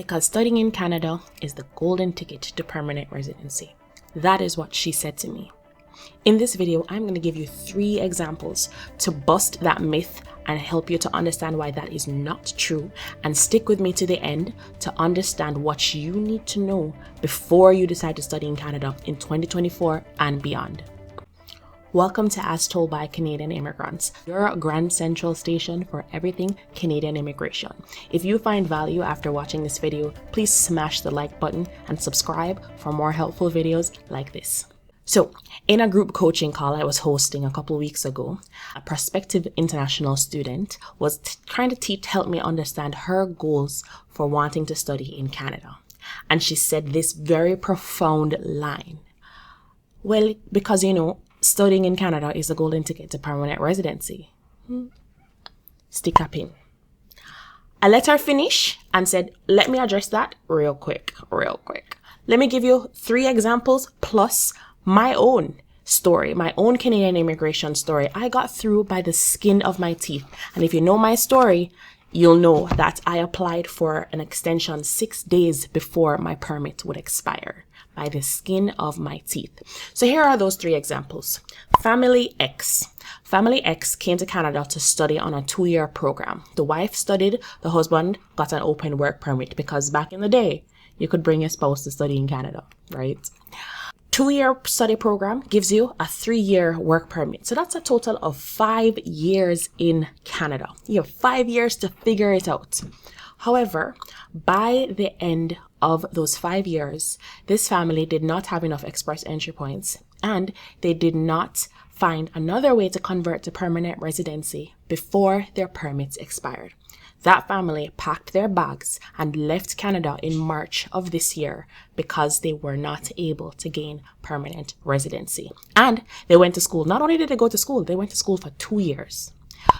because studying in Canada is the golden ticket to permanent residency. That is what she said to me. In this video, I'm going to give you 3 examples to bust that myth and help you to understand why that is not true, and stick with me to the end to understand what you need to know before you decide to study in Canada in 2024 and beyond. Welcome to As Told by Canadian Immigrants, your Grand Central station for everything Canadian immigration. If you find value after watching this video, please smash the like button and subscribe for more helpful videos like this. So, in a group coaching call I was hosting a couple weeks ago, a prospective international student was trying to help me understand her goals for wanting to study in Canada. And she said this very profound line. Well, because studying in Canada is the golden ticket to permanent residency. Stick a pin. I let her finish and said, let me address that real quick. Let me give you 3 examples plus my own story, my own Canadian immigration story. I got through by the skin of my teeth. And if you know my story, you'll know that I applied for an extension 6 days before my permit would expire, by the skin of my teeth. So here are those 3 examples. Family X. Family X came to Canada to study on a 2-year program. The wife studied, the husband got an open work permit, because back in the day, you could bring your spouse to study in Canada, right? 2-year study program gives you a 3-year work permit. So that's a total of 5 years in Canada. You have 5 years to figure it out. However, by the end of those 5 years, this family did not have enough express entry points, and they did not find another way to convert to permanent residency before their permits expired. That family packed their bags and left Canada in March of this year because they were not able to gain permanent residency. And they went to school. Not only did they go to school, they went to school for 2 years.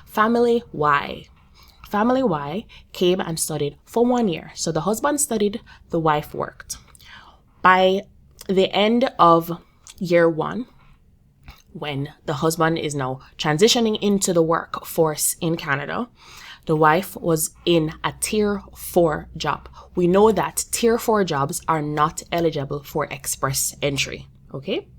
Family Y. Family Y came and studied for 1 year. So the husband studied, the wife worked. By the end of year 1, when the husband is now transitioning into the workforce in Canada, the wife was in a Tier 4 job. We know that Tier 4 jobs are not eligible for express entry, okay?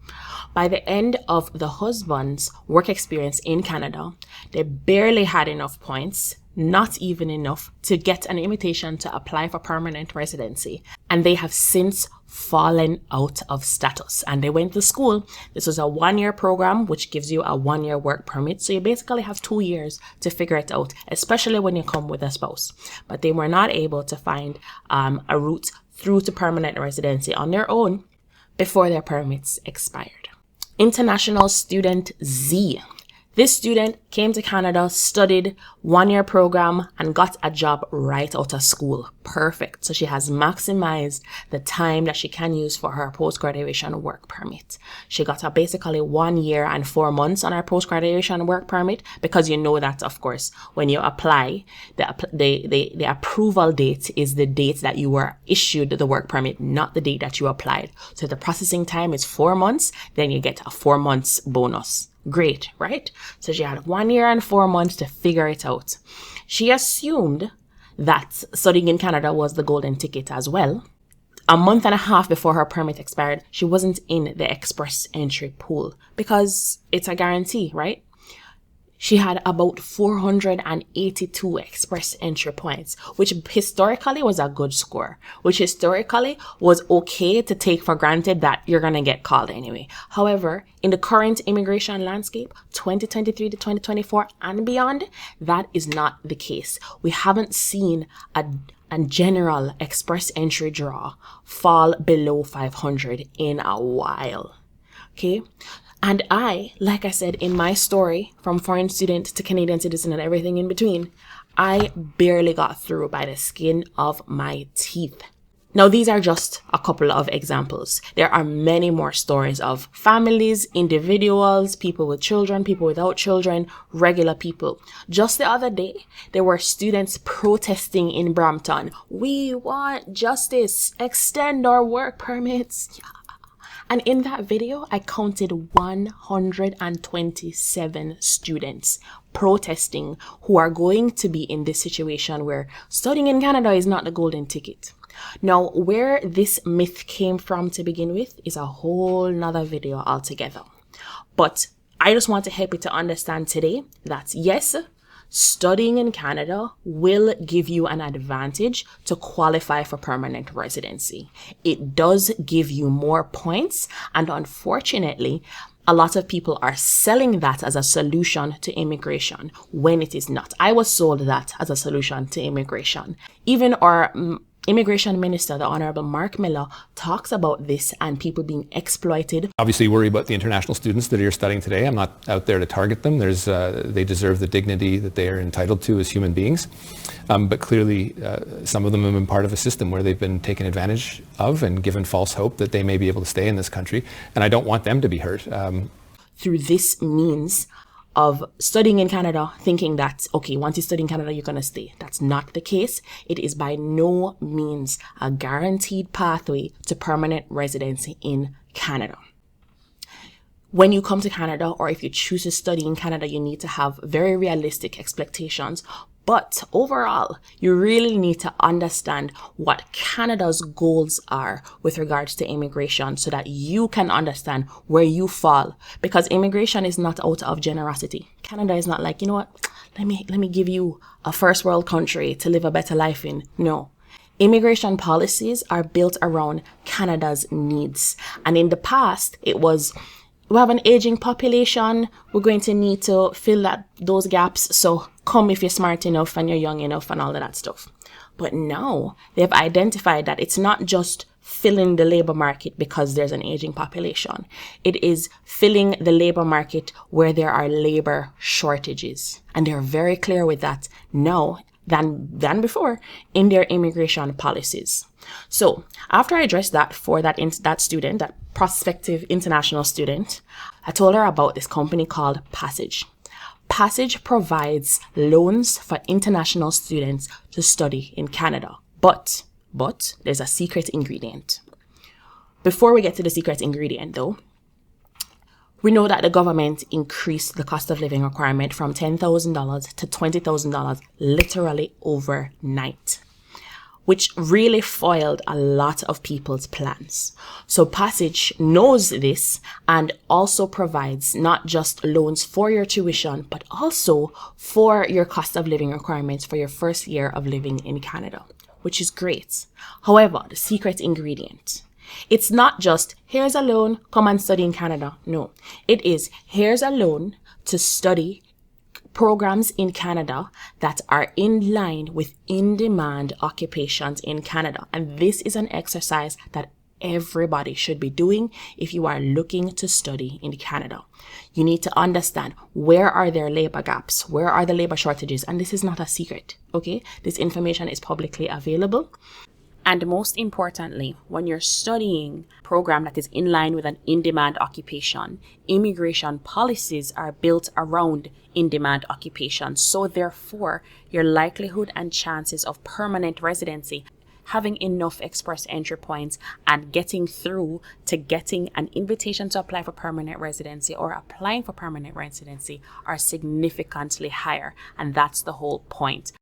By the end of the husband's work experience in Canada, they barely had enough points, not even enough to get an invitation to apply for permanent residency. And they have since fallen out of status. And they went to school. This was a 1-year program, which gives you a 1-year work permit. So you basically have 2 years to figure it out, especially when you come with a spouse. But they were not able to find a route through to permanent residency on their own before their permits expired. International student Z. This student came to Canada, studied 1-year program, and got a job right out of school. Perfect. So she has maximized the time that she can use for her post-graduation work permit. She got a basically 1 year and 4 months on her post-graduation work permit, because you know that, of course, when you apply, the approval date is the date that you were issued the work permit, not the date that you applied. So the processing time is 4 months, then you get a 4 months bonus. Great, right? So she had 1 year and 4 months to figure it out. She assumed that studying in Canada was the golden ticket as well. A month and a half before her permit expired, she wasn't in the express entry pool because it's a guarantee, right? She had about 482 express entry points, which historically was a good score, which historically was okay to take for granted that you're going to get called anyway. However, in the current immigration landscape, 2023 to 2024 and beyond, that is not the case. We haven't seen a general express entry draw fall below 500 in a while. Okay? And I, like I said in my story, from foreign student to Canadian citizen and everything in between, I barely got through by the skin of my teeth. Now, these are just a couple of examples. There are many more stories of families, individuals, people with children, people without children, regular people. Just the other day, there were students protesting in Brampton. We want justice. Extend our work permits. Yeah. And in that video, I counted 127 students protesting who are going to be in this situation where studying in Canada is not the golden ticket. Now, where this myth came from to begin with is a whole nother video altogether. But I just want to help you to understand today that yes, studying in Canada will give you an advantage to qualify for permanent residency. It does give you more points, and unfortunately, a lot of people are selling that as a solution to immigration when it is not. I was sold that as a solution to immigration. Even our Immigration Minister, the Honorable Marc talks about this and people being exploited. Obviously worry about the international students that are studying today. I'm not out there to target them. They deserve the dignity that they are entitled to as human beings. But clearly some of them have been part of a system where they've been taken advantage of and given false hope that they may be able to stay in this country. And I don't want them to be hurt. Through this means of studying in Canada, thinking that, okay, once you study in Canada, you're going to stay. That's not the case. It is by no means a guaranteed pathway to permanent residency in Canada. When you come to Canada, or if you choose to study in Canada, you need to have very realistic expectations. But overall, you really need to understand what Canada's goals are with regards to immigration so that you can understand where you fall. Because immigration is not out of generosity. Canada is not like, you know what, let me give you a first world country to live a better life in. No. Immigration policies are built around Canada's needs. And in the past, it was, we have an aging population. We're going to need to fill those gaps. So come if you're smart enough and you're young enough and all of that stuff. But now they've identified that it's not just filling the labor market because there's an aging population. It is filling the labor market where there are labor shortages. And they're very clear with that now than before in their immigration policies. So after I addressed that for that student, that prospective international student, I told her about this company called Passage. Passage provides loans for international students to study in Canada. But there's a secret ingredient. Before we get to the secret ingredient though, we know that the government increased the cost of living requirement from $10,000 to $20,000 literally overnight, which really foiled a lot of people's plans. So Passage knows this and also provides not just loans for your tuition, but also for your cost of living requirements for your first year of living in Canada, which is great. However, the secret ingredient, it's not just, here's a loan, come and study in Canada. No, it is, here's a loan to study programs in Canada that are in line with in-demand occupations in Canada. And this is an exercise that everybody should be doing if you are looking to study in Canada. You need to understand, where are there labor gaps? Where are the labor shortages? And this is not a secret, okay? This information is publicly available. And most importantly, when you're studying a program that is in line with an in-demand occupation, immigration policies are built around in-demand occupation. So therefore, your likelihood and chances of permanent residency, having enough express entry points and getting through to getting an invitation to apply for permanent residency or applying for permanent residency are significantly higher. And that's the whole point.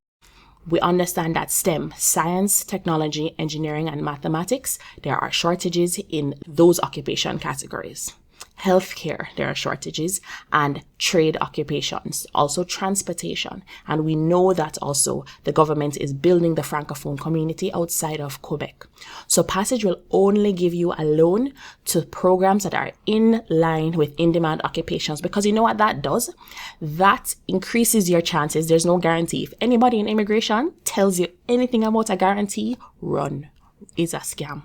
We understand that STEM, science, technology, engineering, and mathematics, there are shortages in those occupation categories. Healthcare, there are shortages, and trade occupations, also transportation. And we know that also the government is building the Francophone community outside of Quebec. So Passage will only give you a loan to programs that are in line with in-demand occupations, because you know what that does? That increases your chances. There's no guarantee. If anybody in immigration tells you anything about a guarantee, run. It's a scam.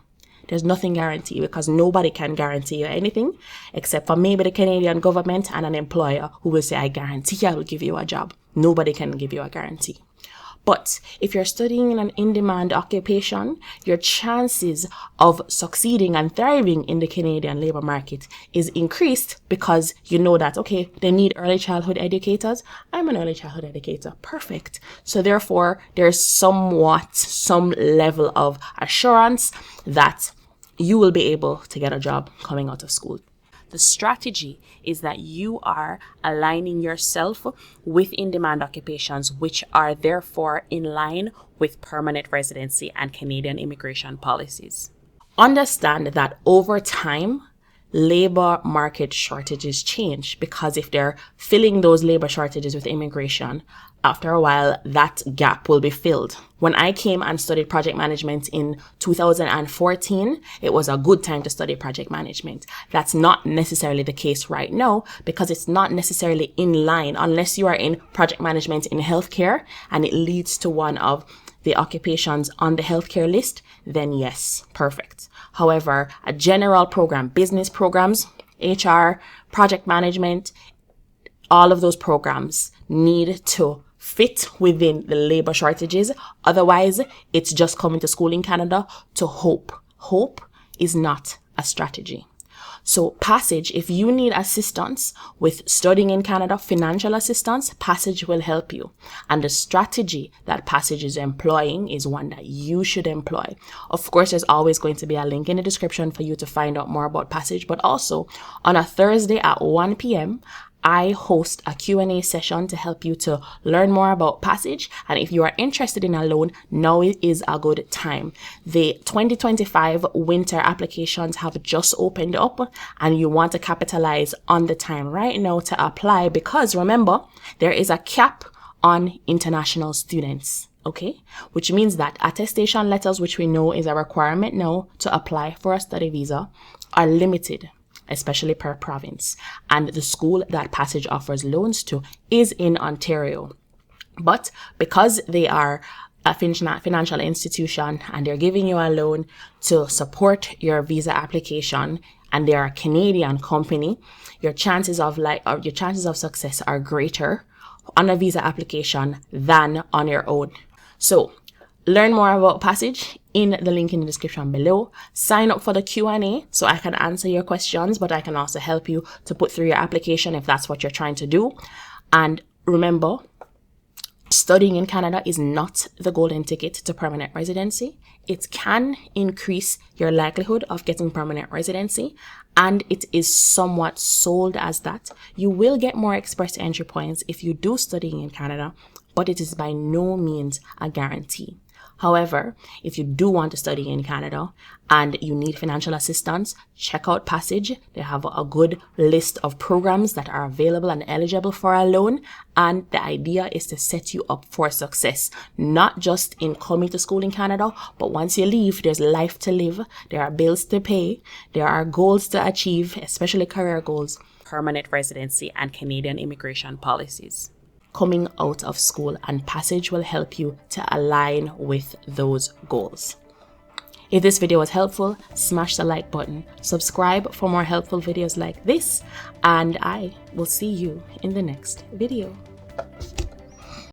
There's nothing guaranteed, because nobody can guarantee you anything except for maybe the Canadian government and an employer who will say, I guarantee I will give you a job. Nobody can give you a guarantee. But if you're studying in an in-demand occupation, your chances of succeeding and thriving in the Canadian labor market is increased, because you know that, okay, they need early childhood educators. I'm an early childhood educator. Perfect. So therefore, there's some level of assurance that you will be able to get a job coming out of school. The strategy is that you are aligning yourself with in-demand occupations, which are therefore in line with permanent residency and Canadian immigration policies. Understand that over time, labor market shortages change, because if they're filling those labor shortages with immigration, after a while, that gap will be filled. When I came and studied project management in 2014, it was a good time to study project management. That's not necessarily the case right now, because it's not necessarily in line unless you are in project management in healthcare and it leads to one of the occupations on the healthcare list, then yes, perfect. However, a general program, business programs, HR, project management, all of those programs need to fit within the labor shortages. Otherwise, it's just coming to school in Canada to hope. Hope is not a strategy. So Passage, if you need assistance with studying in Canada, financial assistance, Passage will help you. And the strategy that Passage is employing is one that you should employ. Of course, there's always going to be a link in the description for you to find out more about Passage, but also on a Thursday at 1 p.m., I host a Q&A session to help you to learn more about Passage. And if you are interested in a loan, now is a good time. The 2025 winter applications have just opened up and you want to capitalize on the time right now to apply, because remember, there is a cap on international students. Okay, which means that attestation letters, which we know is a requirement now to apply for a study visa, are limited, especially per province. And the school that Passage offers loans to is in Ontario. But because they are a financial institution and they're giving you a loan to support your visa application, and they're a Canadian company, your chances of success are greater on a visa application than on your own. So learn more about Passage in the link in the description below. Sign up for the Q&A so I can answer your questions, but I can also help you to put through your application if that's what you're trying to do. And remember, studying in Canada is not the golden ticket to permanent residency. It can increase your likelihood of getting permanent residency, and it is somewhat sold as that. You will get more express entry points if you do studying in Canada, but it is by no means a guarantee. However, if you do want to study in Canada and you need financial assistance, check out Passage. They have a good list of programs that are available and eligible for a loan. And the idea is to set you up for success, not just in coming to school in Canada, but once you leave, there's life to live. There are bills to pay. There are goals to achieve, especially career goals, permanent residency, and Canadian immigration policies coming out of school, and Passage will help you to align with those goals. If this video was helpful, smash the like button, subscribe for more helpful videos like this, and I will see you in the next video.